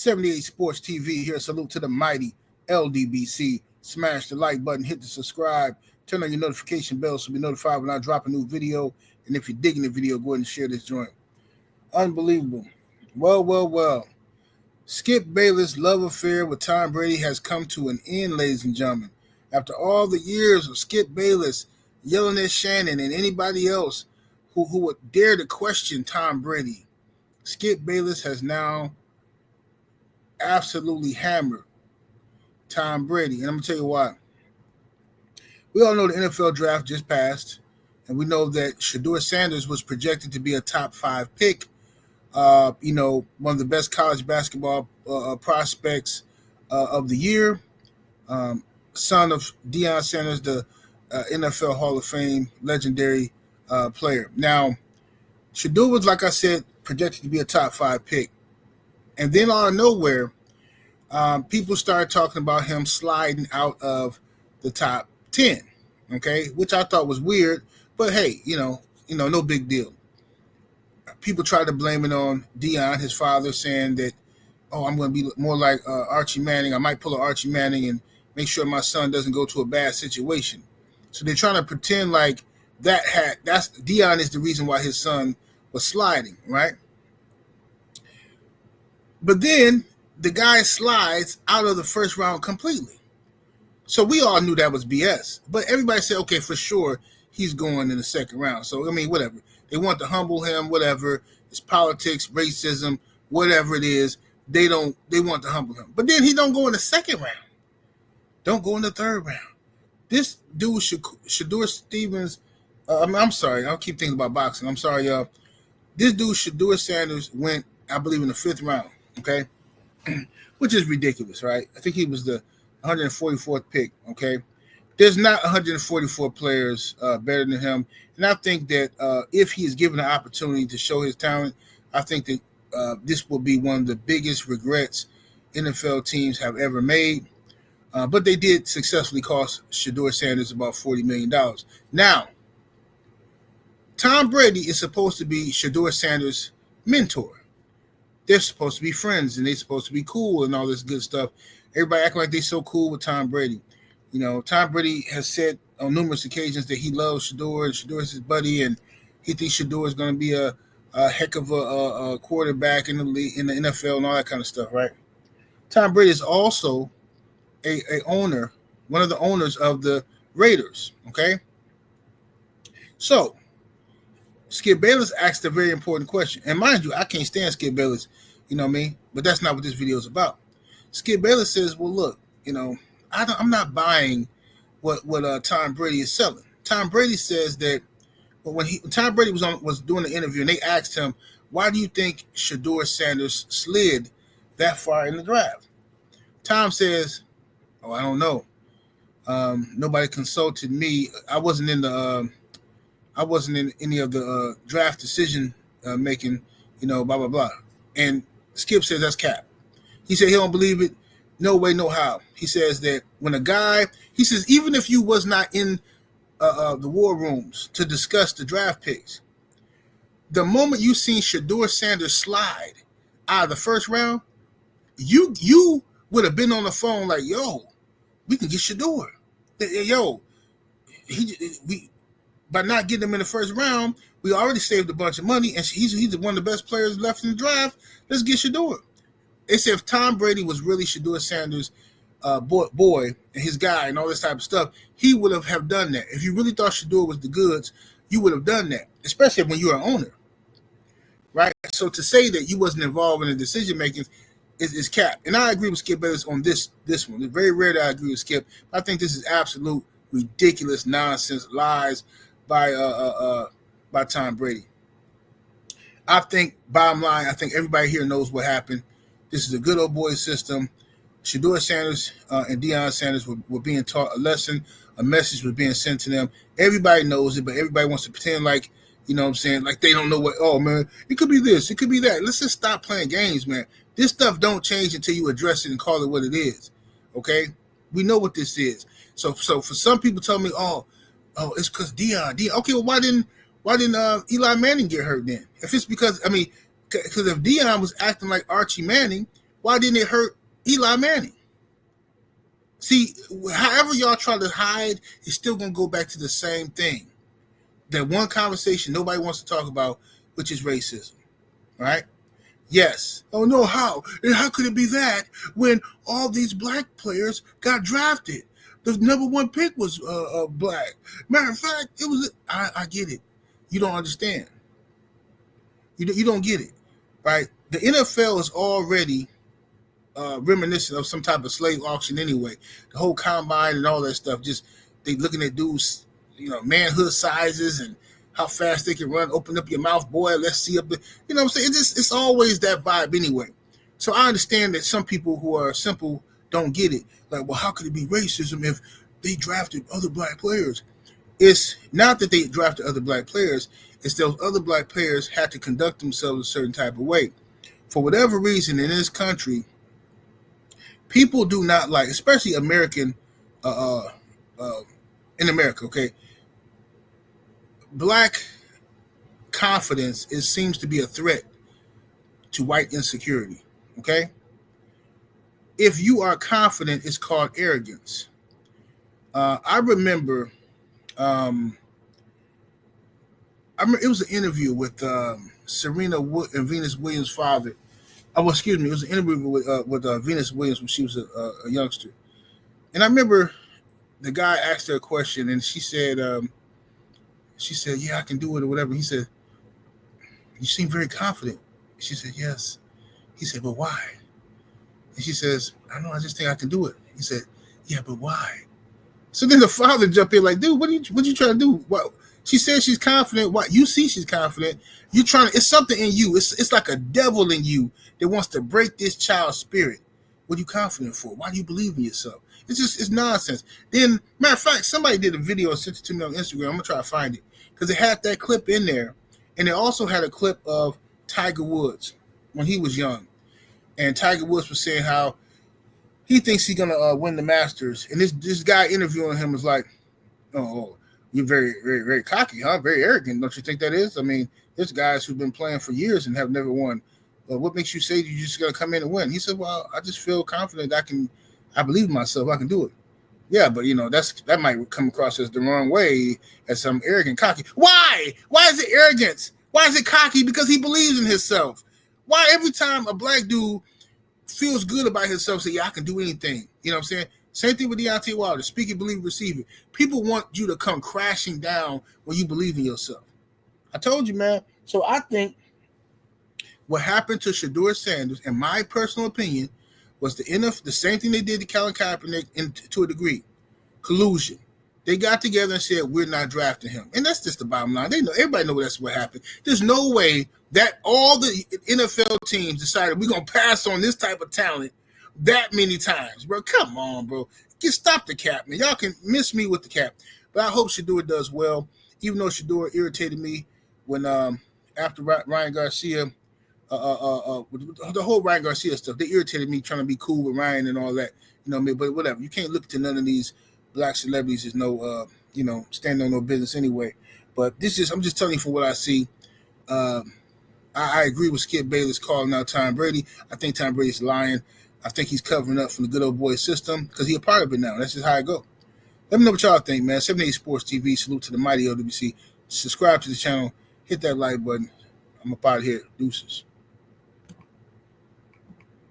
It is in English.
78 Sports TV here. Salute to the mighty LDBC. Smash the like button, hit the subscribe, turn on your notification bell so you'll be notified when I drop a new video. And if you're digging the video, go ahead and share this joint. Unbelievable. Well. Skip Bayless' love affair with Tom Brady has come to an end, ladies and gentlemen. After all the years of Skip Bayless yelling at Shannon and anybody else who would dare to question Tom Brady, Skip Bayless has now absolutely hammered Tom Brady. And I'm going to tell you why. We all know the NFL draft just passed, and we know that Shadur Sanders was projected to be a top 5 pick. One of the best college basketball prospects of the year. Son of Deion Sanders, the NFL Hall of Fame legendary player. Now, Shedeur was, like I said, projected to be a top 5 pick. And then out of nowhere, people started talking about him sliding out of the top 10, okay, which I thought was weird. But, hey, no big deal. People tried to blame it on Deion, his father, saying that, I'm going to be more like Archie Manning. I might pull an Archie Manning and make sure my son doesn't go to a bad situation. So they're trying to pretend like that's Deion is the reason why his son was sliding, right? But then the guy slides out of the first round completely. So we all knew that was BS. But everybody said, okay, for sure, he's going in the second round. So, whatever. They want to humble him, whatever. It's politics, racism, whatever it is. They want to humble him. But then he don't go in the second round. Don't go in the third round. This dude, Shadur Stevens, I'm sorry. I'll keep thinking about boxing. I'm sorry, y'all. This dude, Shadur Sanders, went, I believe, in the 5th round, okay? Which is ridiculous, right? I think he was the 144th pick, okay? There's not 144 players better than him. And I think that if he is given an opportunity to show his talent, I think that this will be one of the biggest regrets NFL teams have ever made. But they did successfully cost Shadur Sanders about $40 million. Now, Tom Brady is supposed to be Shadur Sanders' mentor. They're supposed to be friends, and they're supposed to be cool and all this good stuff. Everybody acting like they're so cool with Tom Brady. Tom Brady has said on numerous occasions that he loves Shedeur, and Shedeur is his buddy, and he thinks Shedeur is going to be a heck of a quarterback in the league, in the NFL, and all that kind of stuff, right? Tom Brady is also a owner, one of the owners of the Raiders, okay? So, Skip Bayless asked a very important question. And mind you, I can't stand Skip Bayless, but that's not what this video is about. Skip Bayless says, well, look, I'm not buying what Tom Brady is selling. Tom Brady says that when Tom Brady was doing the interview and they asked him, why do you think Shadur Sanders slid that far in the draft? Tom says, I don't know. Nobody consulted me. I wasn't in any of the draft decision making, blah blah blah. And Skip says that's cap. He said he don't believe it. No way, no how. He says that he says, even if you was not in the war rooms to discuss the draft picks, the moment you seen Shadur Sanders slide out of the first round, you would have been on the phone like, yo, we can get Shedeur. Yo, by not getting him in the first round, we already saved a bunch of money, and he's one of the best players left in the draft. Let's get Shedeur. They said if Tom Brady was really Shadur Sanders' boy and his guy and all this type of stuff, he would have done that. If you really thought Shedeur was the goods, you would have done that, especially when you're an owner, right? So to say that you wasn't involved in the decision making is cap. And I agree with Skip Bayless on this one. It's very rare that I agree with Skip. I think this is absolute ridiculous nonsense lies by Tom Brady. I think, bottom line, everybody here knows what happened. This is a good old boy system. Shadur Sanders and Deion Sanders were being taught a lesson. A message was being sent to them. Everybody knows it, but everybody wants to pretend like, like they don't know what, man, it could be this, it could be that. Let's just stop playing games, man. This stuff don't change until you address it and call it what it is, okay? We know what this is. So for some people tell me, it's because Deion. Okay, well, why didn't Eli Manning get hurt then? If it's because if Deion was acting like Archie Manning, Why didn't it hurt Eli Manning? See, however y'all try to hide, it's still going to go back to the same thing. That one conversation nobody wants to talk about, which is racism, right? Yes. Oh, no, how? And how could it be that when all these black players got drafted? The number one pick was black. Matter of fact, it was. I get it. You don't understand. You don't get it, right? The NFL is already reminiscent of some type of slave auction anyway. The whole combine and all that stuff. Just they looking at dudes, manhood sizes and how fast they can run. Open up your mouth, boy. Let's see up. You know what I'm saying? It's always that vibe anyway. So I understand that some people who are simple don't get it. Like, well, how could it be racism if they drafted other black players? It's not that they drafted other black players. It's those other black players had to conduct themselves a certain type of way. For whatever reason in this country, people do not like, especially American, in America, okay? Black confidence seems to be a threat to white insecurity, okay? If you are confident, it's called arrogance. I remember it was an interview with Serena and Venus Williams' father. Oh, excuse me. It was an interview with Venus Williams when she was a youngster. And I remember the guy asked her a question, and she said, "Yeah, I can do it," or whatever. He said, "You seem very confident." She said, "Yes." He said, "But why?" And she says, "I don't know. I just think I can do it." He said, "Yeah, but why?" So then the father jumped in like, "Dude, what you trying to do?" What? She says she's confident. What? You see she's confident. You're trying to, it's something in you. It's like a devil in you that wants to break this child's spirit. What are you confident for? Why do you believe in yourself? It's nonsense. Then, matter of fact, somebody did a video and sent it to me on Instagram. I'm going to try to find it. Because it had that clip in there. And it also had a clip of Tiger Woods when he was young. And Tiger Woods was saying how he thinks he's going to win the Masters. And this guy interviewing him was like, "Oh, you're very, very, very cocky, huh? Very arrogant. Don't you think that is? I mean, there's guys who've been playing for years and have never won. What makes you say you're just going to come in and win?" He said, "Well, I just feel confident I believe in myself. I can do it." Yeah, but, that might come across as the wrong way, as some arrogant, cocky. Why? Why is it arrogance? Why is it cocky? Because he believes in himself. Why every time a black dude feels good about himself, say, "Yeah, I can do anything." You know what I'm saying? Same thing with Deontay Wilder. Speak it, believe it, receive it. People want you to come crashing down when you believe in yourself. I told you, man. So I think what happened to Shadur Sanders, in my personal opinion, was the same thing they did to Colin Kaepernick to a degree. Collusion. They got together and said, "We're not drafting him." And that's just the bottom line. Everybody knows that's what happened. There's no way that all the NFL teams decided we're going to pass on this type of talent that many times, bro. Come on, bro. Just stop the cap, man. Y'all can miss me with the cap. But I hope Shedeur does well, even though Shedeur irritated me when after Ryan Garcia, the whole Ryan Garcia stuff, they irritated me trying to be cool with Ryan and all that. You know what I mean? But whatever. You can't look to none of these black celebrities as no, standing on no business anyway. But I'm just telling you from what I see. I agree with Skip Bayless calling out Tom Brady. I think Tom Brady's lying. I think he's covering up from the good old boy system because he's a part of it now. That's just how it go. Let me know what y'all think, man. 78 Sports TV. Salute to the mighty LWC. Subscribe to the channel. Hit that like button. I'm up out of here. Deuces.